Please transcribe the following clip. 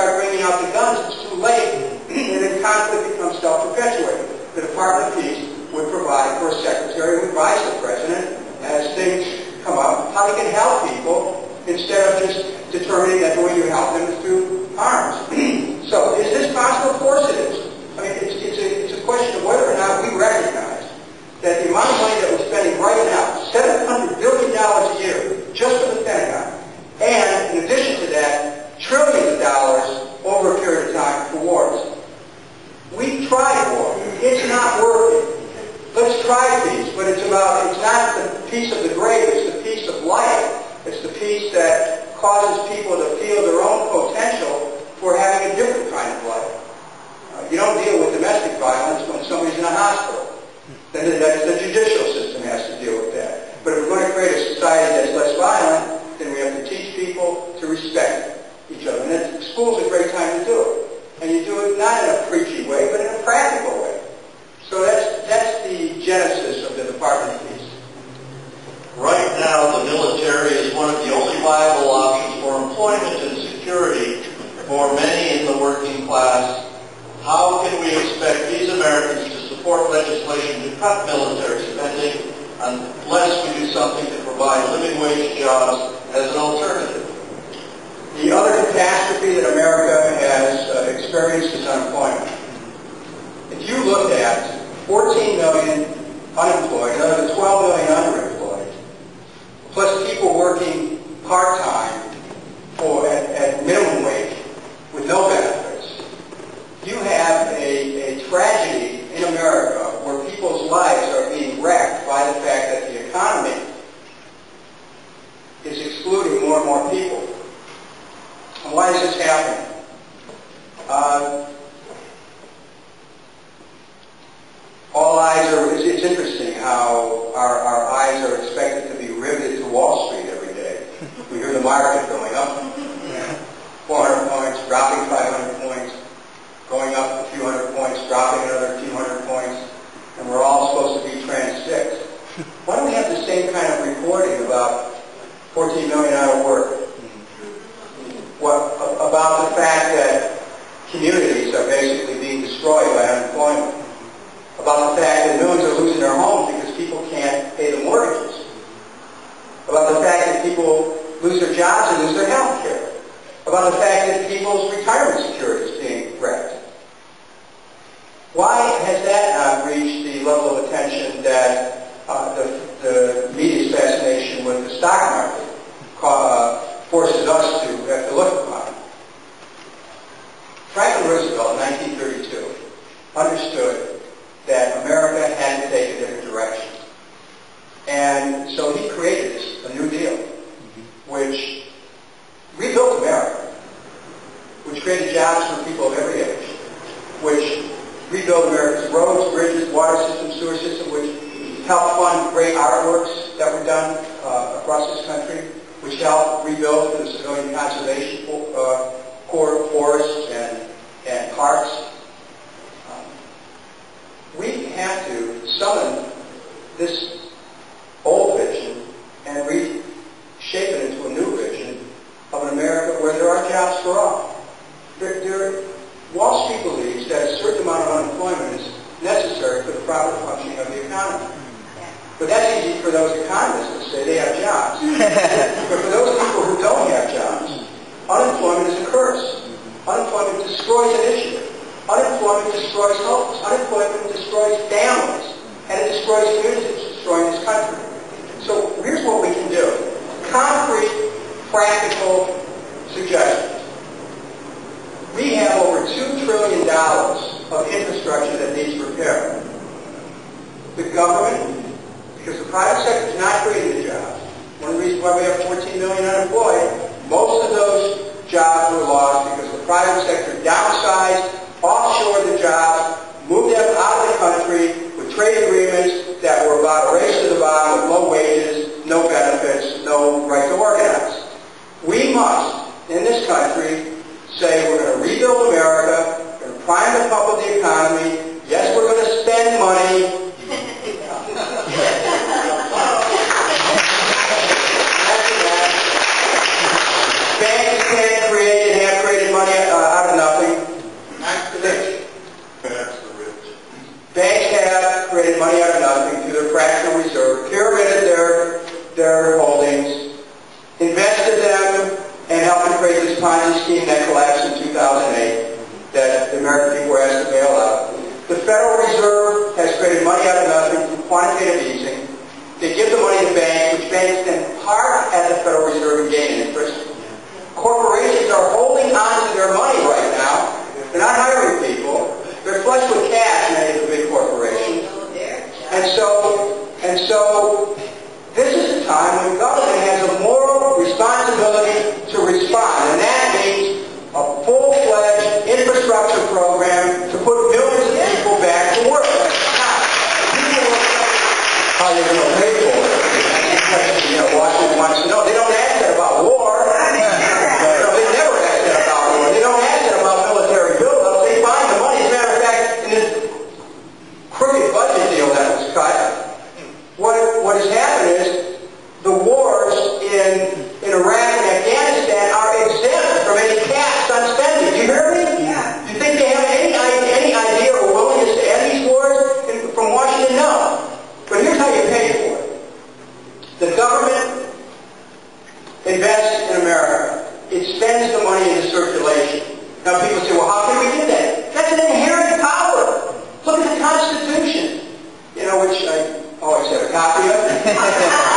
start bringing out the guns, it's too late, and then conflict becomes self-perpetuating. The Department of Peace would provide for a secretary who advise the president as things come up, how he can help people instead of just determining that the way you help them is through arms. So, is this possible? Of course it is. I mean, it's a question of whether or not we recognize that the amount of money that we're spending right now, $700 billion a year, just for the Pentagon, and in addition to that, trillions of dollars over a period of time for wars. We tried war. It's not working. Let's try peace, but it's not the peace of the grave, it's the peace of life. It's the peace that causes people to feel their own potential for having a different kind of life. You don't deal with domestic violence when somebody's in a hospital. Then the judicial system has to deal with that. But if we're going to create a society that's less violent, then we have to teach people to respect each other. And school's a great time to do it. And you do it not in a preachy way, but in a practical way. So that's the genesis of the Department of Peace. Right now, the military is one of the only viable options for employment and security for many in the working class. How can we expect these Americans to support legislation to cut military spending unless we do something to provide living wage jobs as an alternative? The other catastrophe that America has experienced is unemployment. If you look at 14 million unemployed, another 12 million underemployed, plus people working part-time at minimum wage with no benefits, you have a tragedy in America where people's lives are being wrecked by the fact that the economy is excluding more and more people. And why is this happening? It's interesting how our eyes are expected to be riveted to Wall Street every day. We hear the market going up 400 points, dropping 500 points, going up a few hundred points, dropping another few hundred points, and we're all supposed to be transfixed. Why don't we have the same kind of reporting about 14 million out of work? About the fact that communities are basically being destroyed by unemployment? About the fact that millions are losing their homes because people can't pay the mortgages? About the fact that people lose their jobs and lose their health care? About the fact that people's retirement security is being wrecked? Why has that not reached the level of attention that the media's fascination with the stock market forces us to have to look upon? Franklin Roosevelt in 1932 understood that America had to take a different direction. And so he created a New Deal, which rebuilt America, which created jobs for people of every age, which rebuilt America's roads, bridges, water system, sewer system, which helped fund great artworks that were done across this country, which helped rebuild the civilian conservation core forests and parks. We have to summon this old vision and reshape it into a new vision of an America where there are jobs for all. Wall Street believes that a certain amount of unemployment is necessary for the proper functioning of the economy. But that's easy for those economists to say they have jobs. But for those people who don't have jobs, unemployment is a curse. Unemployment destroys initiative. Unemployment destroys hopes. Unemployment destroys families. And it destroys communities. It's destroying this country. So here's what we can do. Concrete, practical suggestions. We have over $2 trillion of infrastructure that needs repair. The government, because the private sector is not creating the jobs. One of the reasons why we have 14 million unemployed, most of those jobs were lost because the private sector downsized, offshored the jobs, moved them out of the country with trade agreements that were about a race to the bottom with low wages, no benefits, no right to organize. We must, in this country, say we're going to rebuild America, we're going to prime the pump of the economy, yes, we're going to spend money. Banks can't create and have created money out give the money to banks, which banks then park at the Federal Reserve and gain interest. Corporations are holding on to their money right now. They're not hiring people. They're flush with cash, many of the big corporations. And so this is the time when government has a moral responsibility to respond. And that means a full-fledged infrastructure program to put millions of people back to work. Now, people will say, how are you going to pay for it? Washington wants to know. They don't ask that about war. They never ask that about war. They don't ask that about military buildup. They find the money. As a matter of fact, in this crooked budget deal that was cut, what has happened is the wars in Iraq and Afghanistan are exempt from any caps on spending. Do you hear me? Yeah. Do you think they have any idea or willingness to end these wars from Washington? No. But here's how you pay for it. The government invests in America. It spends the money into circulation. Now people say, well, how can we do that? That's an inherent power. Look at the Constitution, which I always have a copy of.